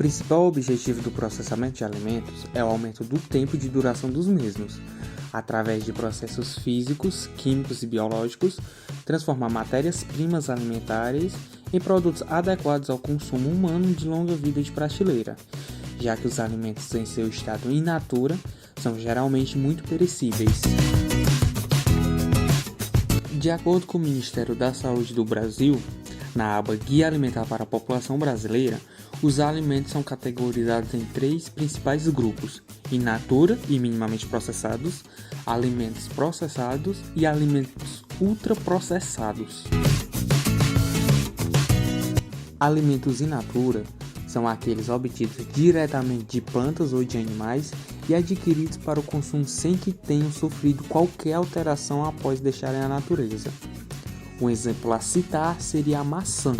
principal objetivo do processamento de alimentos é o aumento do tempo de duração dos mesmos, através de processos físicos, químicos e biológicos, transformar matérias-primas alimentares em produtos adequados ao consumo humano de longa vida de prateleira, já que os alimentos em seu estado in natura são geralmente muito perecíveis. De acordo com o Ministério da Saúde do Brasil, na aba Guia Alimentar para a População Brasileira, os alimentos são categorizados em 3 principais grupos: in natura e minimamente processados, alimentos processados e alimentos ultraprocessados. Alimentos in natura são aqueles obtidos diretamente de plantas ou de animais e adquiridos para o consumo sem que tenham sofrido qualquer alteração após deixarem a natureza. Um exemplo a citar seria a maçã.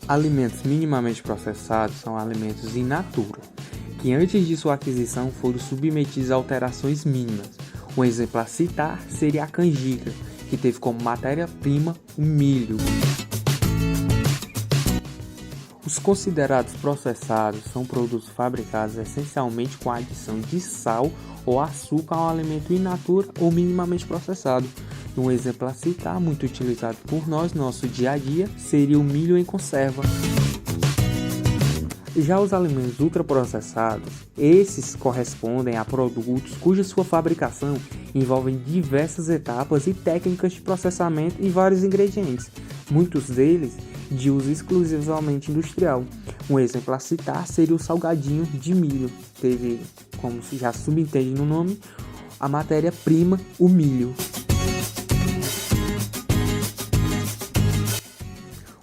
Alimentos minimamente processados são alimentos in natura, que antes de sua aquisição foram submetidos a alterações mínimas. Um exemplo a citar seria a canjica, que teve como matéria-prima o milho. Os considerados processados são produtos fabricados essencialmente com a adição de sal ou açúcar ao alimento in natura ou minimamente processado. Um exemplo a citar, muito utilizado por nós no nosso dia a dia, seria o milho em conserva. Já os alimentos ultraprocessados, esses correspondem a produtos cuja sua fabricação envolve diversas etapas e técnicas de processamento e vários ingredientes, muitos deles de uso exclusivamente industrial. Um exemplo a citar seria o salgadinho de milho, teve, como se já subentende no nome, a matéria-prima, o milho.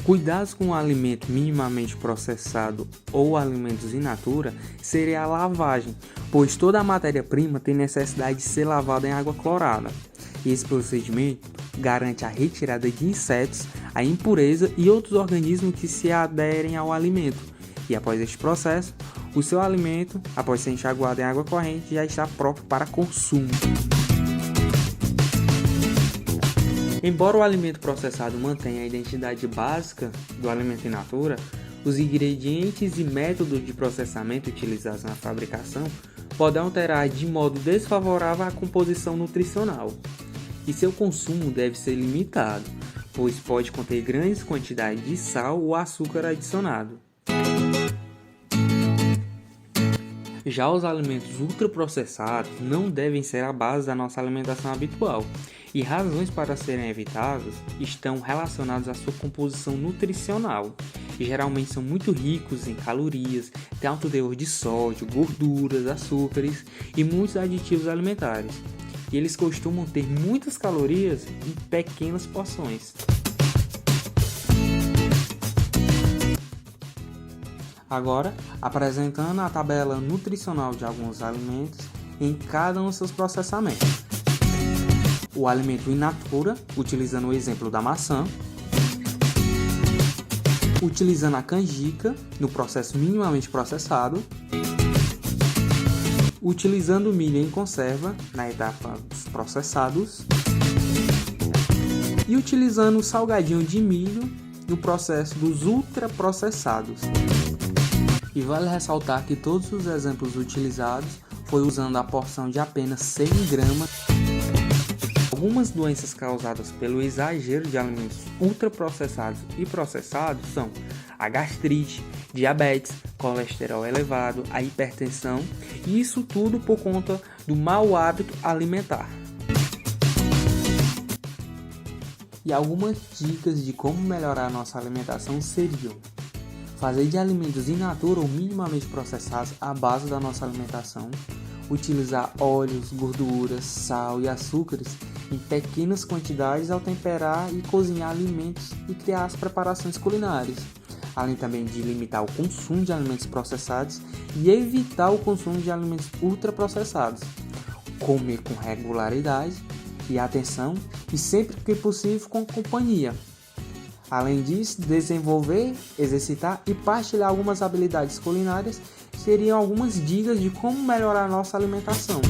Cuidados com o alimento minimamente processado ou alimentos in natura seria a lavagem, pois toda a matéria-prima tem necessidade de ser lavada em água clorada. Esse procedimento garante a retirada de insetos, a impureza e outros organismos que se aderem ao alimento. E após este processo, o seu alimento, após ser enxaguado em água corrente, já está próprio para consumo. Embora o alimento processado mantenha a identidade básica do alimento in natura, os ingredientes e métodos de processamento utilizados na fabricação podem alterar de modo desfavorável a composição nutricional. E seu consumo deve ser limitado, pois pode conter grandes quantidades de sal ou açúcar adicionado. Já os alimentos ultraprocessados não devem ser a base da nossa alimentação habitual, e razões para serem evitadas estão relacionadas à sua composição nutricional. Geralmente são muito ricos em calorias, têm alto teor de sódio, gorduras, açúcares e muitos aditivos alimentares. E eles costumam ter muitas calorias em pequenas porções. Agora, apresentando a tabela nutricional de alguns alimentos em cada um dos seus processamentos. O alimento in natura, utilizando o exemplo da maçã. Utilizando a canjica, no processo minimamente processado. Utilizando o milho em conserva, na etapa dos processados. E utilizando o salgadinho de milho, no processo dos ultraprocessados. E vale ressaltar que todos os exemplos utilizados foi usando a porção de apenas 100 gramas. Algumas doenças causadas pelo exagero de alimentos ultraprocessados e processados são a gastrite, diabetes, colesterol elevado, a hipertensão, e isso tudo por conta do mau hábito alimentar. E algumas dicas de como melhorar a nossa alimentação seriam: fazer de alimentos in natura ou minimamente processados a base da nossa alimentação, utilizar óleos, gorduras, sal e açúcares em pequenas quantidades ao temperar e cozinhar alimentos e criar as preparações culinárias, além também de limitar o consumo de alimentos processados e evitar o consumo de alimentos ultraprocessados, comer com regularidade e atenção e sempre que possível com companhia. Além disso, desenvolver, exercitar e partilhar algumas habilidades culinárias seriam algumas dicas de como melhorar a nossa alimentação.